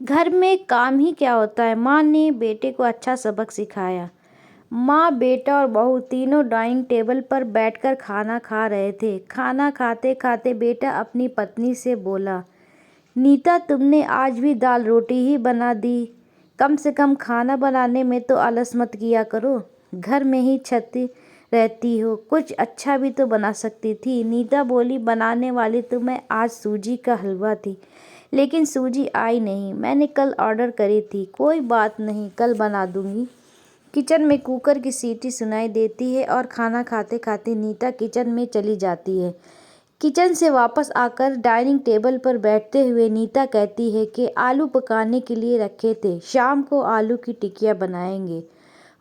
घर में काम ही क्या होता है। माँ ने बेटे को अच्छा सबक सिखाया। माँ, बेटा और बहू तीनों डाइनिंग टेबल पर बैठकर खाना खा रहे थे। खाना खाते खाते बेटा अपनी पत्नी से बोला, नीता, तुमने आज भी दाल रोटी ही बना दी। कम से कम खाना बनाने में तो आलस मत किया करो। घर में ही छती रहती हो, कुछ अच्छा भी तो बना सकती थी। नीता बोली, बनाने वाली तो मैं आज सूजी का हलवा थी, लेकिन सूजी आई नहीं। मैंने कल ऑर्डर करी थी। कोई बात नहीं, कल बना दूंगी। किचन में कुकर की सीटी सुनाई देती है और खाना खाते खाते नीता किचन में चली जाती है। किचन से वापस आकर डाइनिंग टेबल पर बैठते हुए नीता कहती है कि आलू पकाने के लिए रखे थे, शाम को आलू की टिकिया बनाएंगे।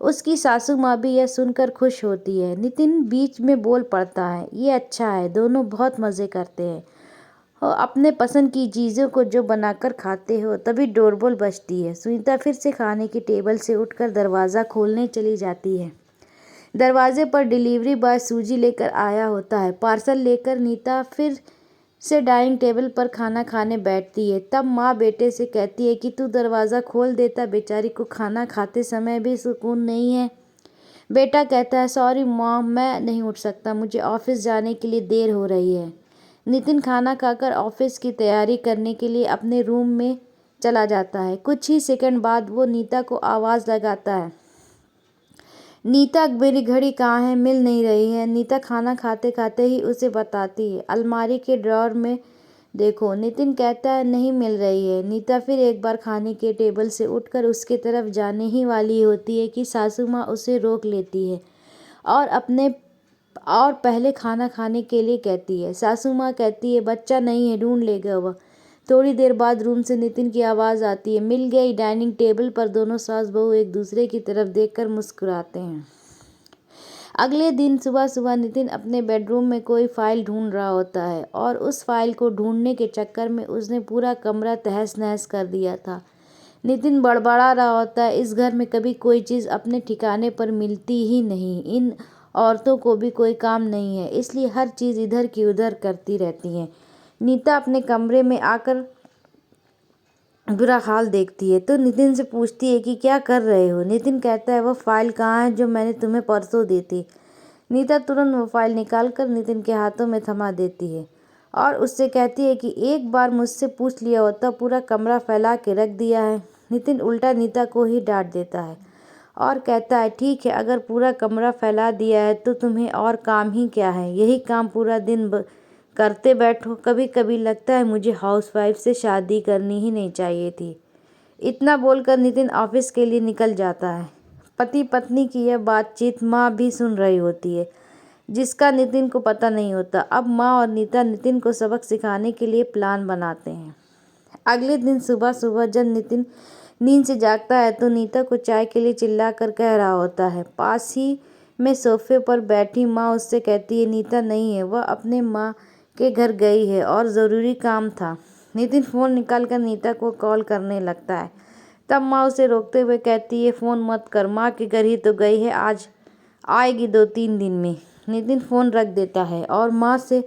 उसकी सासू माँ भी यह सुनकर खुश होती है। नितिन बीच में बोल पड़ता है, ये अच्छा है, दोनों बहुत मज़े करते हैं और अपने पसंद की चीज़ों को जो बनाकर खाते हो। तभी डोरबेल बजती है। सुनीता फिर से खाने की टेबल से उठकर दरवाज़ा खोलने चली जाती है। दरवाजे पर डिलीवरी बॉय सूजी लेकर आया होता है। पार्सल लेकर नीता फिर से डाइनिंग टेबल पर खाना खाने बैठती है। तब माँ बेटे से कहती है कि तू दरवाज़ा खोल देता, बेचारी को खाना खाते समय भी सुकून नहीं है। बेटा कहता है, सॉरी माँ, मैं नहीं उठ सकता, मुझे ऑफिस जाने के लिए देर हो रही है। नितिन खाना खाकर ऑफिस की तैयारी करने के लिए अपने रूम में चला जाता है। कुछ ही सेकंड बाद वो नीता को आवाज़ लगाता है, नीता, मेरी घड़ी कहाँ है, मिल नहीं रही है। नीता खाना खाते खाते ही उसे बताती है, अलमारी के ड्रॉर में देखो। नितिन कहता है, नहीं मिल रही है। नीता फिर एक बार खाने के टेबल से उठकर उसके तरफ जाने ही वाली होती है कि सासू माँ उसे रोक लेती है और पहले खाना खाने के लिए कहती है। सासू माँ कहती है, बच्चा नहीं है, ढूंढ लेगा वह। थोड़ी देर बाद रूम से नितिन की आवाज़ आती है, मिल गई। डाइनिंग टेबल पर दोनों सास बहू एक दूसरे की तरफ देखकर मुस्कुराते हैं। अगले दिन सुबह सुबह नितिन अपने बेडरूम में कोई फाइल ढूंढ रहा होता है और उस फाइल को ढूंढने के चक्कर में उसने पूरा कमरा तहस नहस कर दिया था। नितिन बड़बड़ा रहा होता है, इस घर में कभी कोई चीज़ अपने ठिकाने पर मिलती ही नहीं। इन औरतों को भी कोई काम नहीं है, इसलिए हर चीज़ इधर की उधर करती रहती हैं। नीता अपने कमरे में आकर बुरा हाल देखती है तो नितिन से पूछती है कि क्या कर रहे हो। नितिन कहता है, वो फाइल कहाँ है जो मैंने तुम्हें परसों दी थी। नीता तुरंत वो फाइल निकाल कर नितिन के हाथों में थमा देती है और उससे कहती है कि एक बार मुझसे पूछ लिया होता, पूरा कमरा फैला के रख दिया है। नितिन उल्टा नीता को ही डांट देता है और कहता है, ठीक है, अगर पूरा कमरा फैला दिया है तो तुम्हें और काम ही क्या है, यही काम पूरा दिन करते बैठो। कभी कभी लगता है मुझे हाउसवाइफ से शादी करनी ही नहीं चाहिए थी। इतना बोलकर नितिन ऑफिस के लिए निकल जाता है। पति पत्नी की यह बातचीत माँ भी सुन रही होती है, जिसका नितिन को पता नहीं होता। अब माँ और नीता नितिन को सबक सिखाने के लिए प्लान बनाते हैं। अगले दिन सुबह सुबह जब नितिन नींद से जागता है तो नीता को चाय के लिए चिल्लाकर कह रहा होता है। पास ही में सोफे पर बैठी माँ उससे कहती है, नीता नहीं है, वह अपने माँ के घर गई है और ज़रूरी काम था। नितिन फ़ोन निकालकर नीता को कॉल करने लगता है। तब माँ उसे रोकते हुए कहती है, फ़ोन मत कर, माँ के घर ही तो गई है, आज आएगी 2-3 दिन में। नितिन फ़ोन रख देता है और माँ से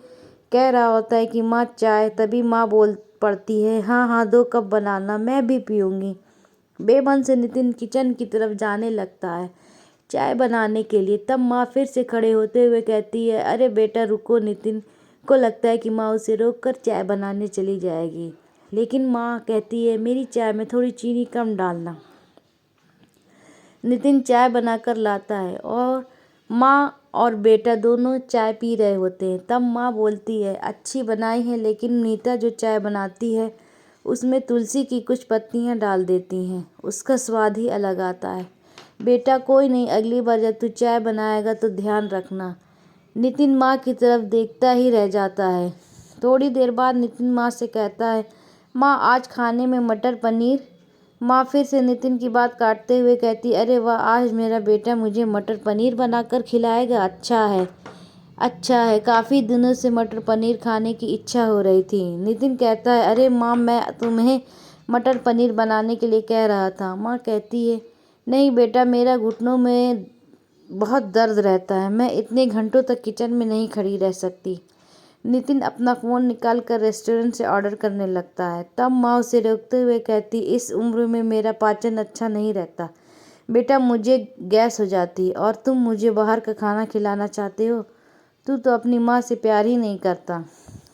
कह रहा होता है कि माँ चाय। तभी माँ बोल पड़ती है, हाँ हाँ, 2 कप बनाना, मैं भी पीऊँगी। बेमन से नितिन किचन की तरफ जाने लगता है चाय बनाने के लिए। तब माँ फिर से खड़े होते हुए कहती है, अरे बेटा रुको। नितिन को लगता है कि माँ उसे रोककर चाय बनाने चली जाएगी, लेकिन माँ कहती है, मेरी चाय में थोड़ी चीनी कम डालना। नितिन चाय बनाकर लाता है और माँ और बेटा दोनों चाय पी रहे होते हैं। तब माँ बोलती है, अच्छी बनाई है, लेकिन नीता जो चाय बनाती है उसमें तुलसी की कुछ पत्तियाँ डाल देती हैं, उसका स्वाद ही अलग आता है। बेटा कोई नहीं, अगली बार जब तू चाय बनाएगा तो ध्यान रखना। नितिन माँ की तरफ देखता ही रह जाता है। थोड़ी देर बाद नितिन माँ से कहता है, माँ आज खाने में मटर पनीर। माँ फिर से नितिन की बात काटते हुए कहती, अरे वाह, आज मेरा बेटा मुझे मटर पनीर बनाकर खिलाएगा। अच्छा है, काफ़ी दिनों से मटर पनीर खाने की इच्छा हो रही थी। नितिन कहता है, अरे माँ, मैं तुम्हें मटर पनीर बनाने के लिए कह रहा था। माँ कहती है, नहीं बेटा, मेरा घुटनों में बहुत दर्द रहता है, मैं इतने घंटों तक किचन में नहीं खड़ी रह सकती। नितिन अपना फ़ोन निकाल कर रेस्टोरेंट से ऑर्डर करने लगता है। तब माँ उसे रोकते हुए कहती, इस उम्र में मेरा पाचन अच्छा नहीं रहता बेटा, मुझे गैस हो जाती और तुम मुझे बाहर का खाना खिलाना चाहते हो। तू तो अपनी माँ से प्यार ही नहीं करता।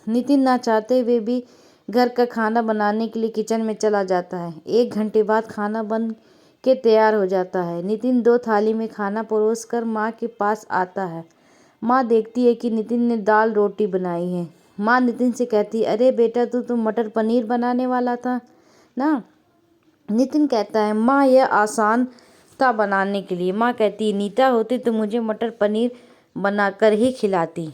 नितिन ना चाहते हुए भी घर का खाना बनाने के लिए किचन में चला जाता है। 1 घंटे बाद खाना बन के तैयार हो जाता है। नितिन 2 थाली में खाना परोस कर माँ के पास आता है। माँ देखती है कि नितिन ने दाल रोटी बनाई है। माँ नितिन से कहती, अरे बेटा, तू तो मटर पनीर बनाने वाला था ना। नितिन कहता है, माँ यह आसान था बनाने के लिए। माँ कहती है, नीता होती तो मुझे मटर पनीर बनाकर ही खिलाती।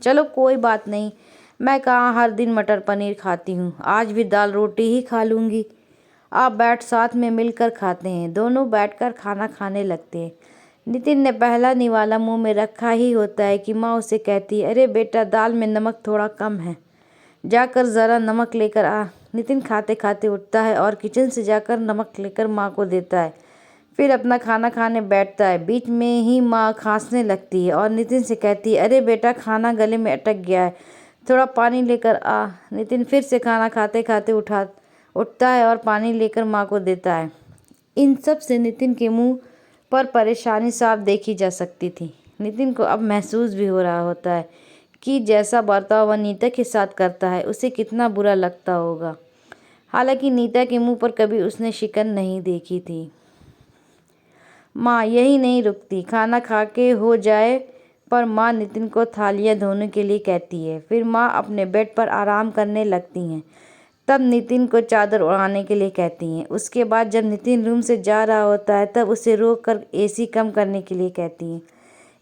चलो कोई बात नहीं, मैं कहाँ हर दिन मटर पनीर खाती हूँ, आज भी दाल रोटी ही खा लूँगी। आप बैठ साथ में मिलकर खाते हैं। दोनों बैठकर खाना खाने लगते हैं। नितिन ने पहला निवाला मुंह में रखा ही होता है कि माँ उसे कहती है, अरे बेटा, दाल में नमक थोड़ा कम है, जाकर ज़रा नमक लेकर आ। नितिन खाते खाते उठता है और किचन से जाकर नमक लेकर माँ को देता है। फिर अपना खाना खाने बैठता है। बीच में ही माँ खांसने लगती है और नितिन से कहती है, अरे बेटा, खाना गले में अटक गया है, थोड़ा पानी लेकर आ। नितिन फिर से खाना खाते खाते उठता है और पानी लेकर माँ को देता है। इन सब से नितिन के मुंह पर परेशानी साफ देखी जा सकती थी। नितिन को अब महसूस भी हो रहा होता है कि जैसा बर्ताव वह नीता के साथ करता है उसे कितना बुरा लगता होगा। हालांकि नीता के मुंह पर कभी उसने शिकन नहीं देखी थी। माँ यही नहीं रुकती। खाना खा के हो जाए पर माँ नितिन को थालियाँ धोने के लिए कहती है। फिर माँ अपने बेड पर आराम करने लगती हैं। तब नितिन को चादर उड़ाने के लिए कहती हैं। उसके बाद जब नितिन रूम से जा रहा होता है तब उसे रोक कर एसी कम करने के लिए कहती हैं।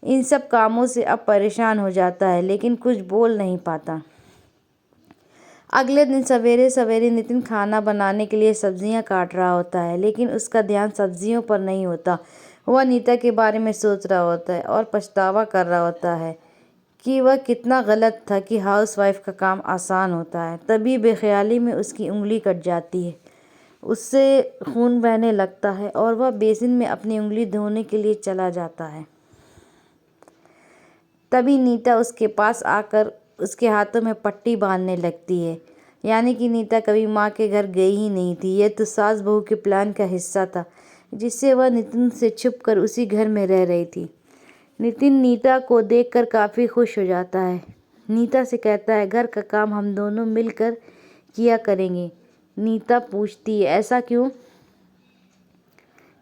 इन सब कामों से अब परेशान हो जाता है लेकिन कुछ बोल नहीं पाता। अगले दिन सवेरे सवेरे नितिन खाना बनाने के लिए सब्जियां काट रहा होता है लेकिन उसका ध्यान सब्जियों पर नहीं होता। वह नीता के बारे में सोच रहा होता है और पछतावा कर रहा होता है कि वह कितना गलत था कि हाउसवाइफ का काम आसान होता है। तभी बेख्याली में उसकी उंगली कट जाती है। उससे खून बहने लगता है और वह बेसिन में अपनी उंगली धोने के लिए चला जाता है। तभी नीता उसके पास आकर उसके हाथों में पट्टी बांधने लगती है। यानी कि नीता कभी माँ के घर गई ही नहीं थी। यह तो सास बहू के प्लान का हिस्सा था जिससे वह नितिन से छुपकर उसी घर में रह रही थी। नितिन नीता को देखकर काफ़ी खुश हो जाता है। नीता से कहता है, घर का काम हम दोनों मिलकर किया करेंगे। नीता पूछती है, ऐसा क्यों?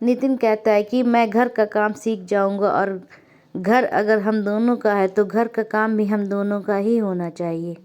नितिन कहता है कि मैं घर का काम सीख जाऊंगा और घर अगर हम दोनों का है तो घर का काम भी हम दोनों का ही होना चाहिए।